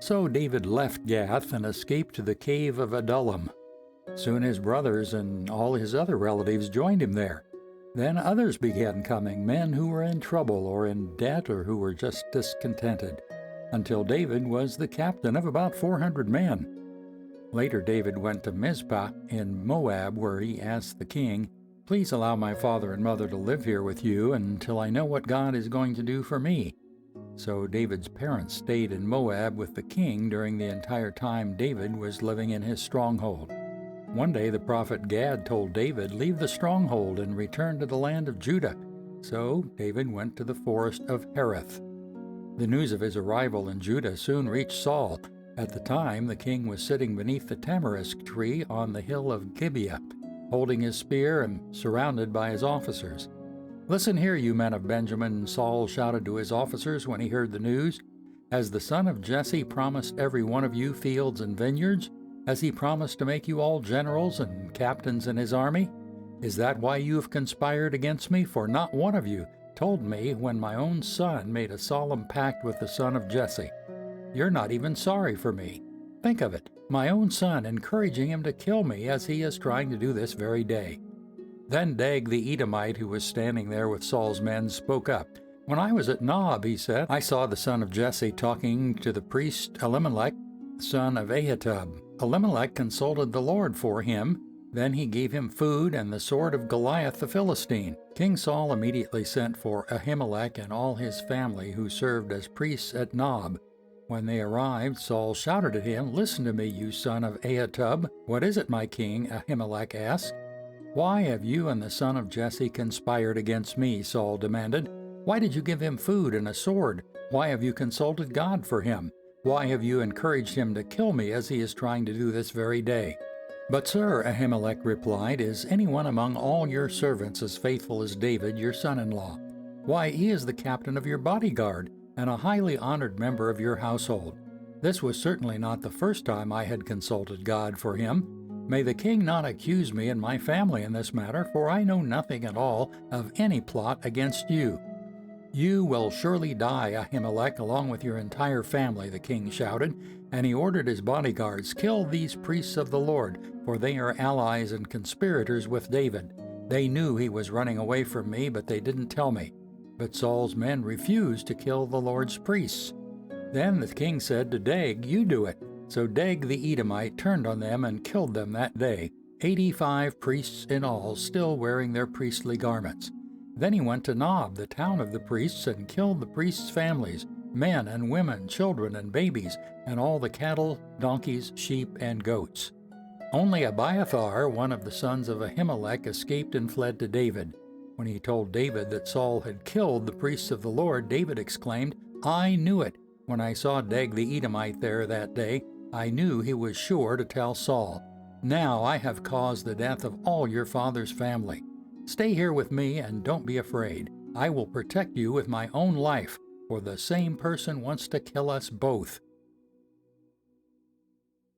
So David left Gath and escaped to the cave of Adullam. Soon his brothers and all his other relatives joined him there. Then others began coming, men who were in trouble or in debt or who were just discontented, until David was the captain of about 400 men. Later David went to Mizpah in Moab, where he asked the king, "Please allow my father and mother to live here with you until I know what God is going to do for me." So David's parents stayed in Moab with the king during the entire time David was living in his stronghold. One day the prophet Gad told David, "Leave the stronghold and return to the land of Judah." So David went to the forest of Hereth. The news of his arrival in Judah soon reached Saul. At the time, the king was sitting beneath the tamarisk tree on the hill of Gibeah, holding his spear and surrounded by his officers. "Listen here, you men of Benjamin," Saul shouted to his officers when he heard the news. "Has the son of Jesse promised every one of you fields and vineyards? Has he promised to make you all generals and captains in his army? Is that why you have conspired against me? For not one of you told me when my own son made a solemn pact with the son of Jesse. You're not even sorry for me. Think of it, my own son encouraging him to kill me as he is trying to do this very day." Then Dag the Edomite, who was standing there with Saul's men, spoke up. "When I was at Nob," he said, "I saw the son of Jesse talking to the priest Elimelech, son of Ahitub. Elimelech consulted the Lord for him. Then he gave him food and the sword of Goliath the Philistine." King Saul immediately sent for Ahimelech and all his family who served as priests at Nob. When they arrived, Saul shouted at him, "Listen to me, you son of Ahitub." "What is it, my king?" Ahimelech asked. "Why have you and the son of Jesse conspired against me?" Saul demanded. "Why did you give him food and a sword? Why have you consulted God for him? Why have you encouraged him to kill me as he is trying to do this very day?" "But sir," Ahimelech replied, "is anyone among all your servants as faithful as David, your son-in-law? Why, he is the captain of your bodyguard and a highly honored member of your household. This was certainly not the first time I had consulted God for him. May the king not accuse me and my family in this matter, for I know nothing at all of any plot against you." "You will surely die, Ahimelech, along with your entire family," the king shouted, and he ordered his bodyguards, "Kill these priests of the Lord, for they are allies and conspirators with David. They knew he was running away from me, but they didn't tell me." But Saul's men refused to kill the Lord's priests. Then the king said to Dag, "You do it." So Dag the Edomite turned on them and killed them that day, 85 priests in all, still wearing their priestly garments. Then he went to Nob, the town of the priests, and killed the priests' families, men and women, children and babies, and all the cattle, donkeys, sheep, and goats. Only Abiathar, one of the sons of Ahimelech, escaped and fled to David. When he told David that Saul had killed the priests of the Lord, David exclaimed, "I knew it. When I saw Dag the Edomite there that day, I knew he was sure to tell Saul. Now I have caused the death of all your father's family. Stay here with me and don't be afraid. I will protect you with my own life, for the same person wants to kill us both."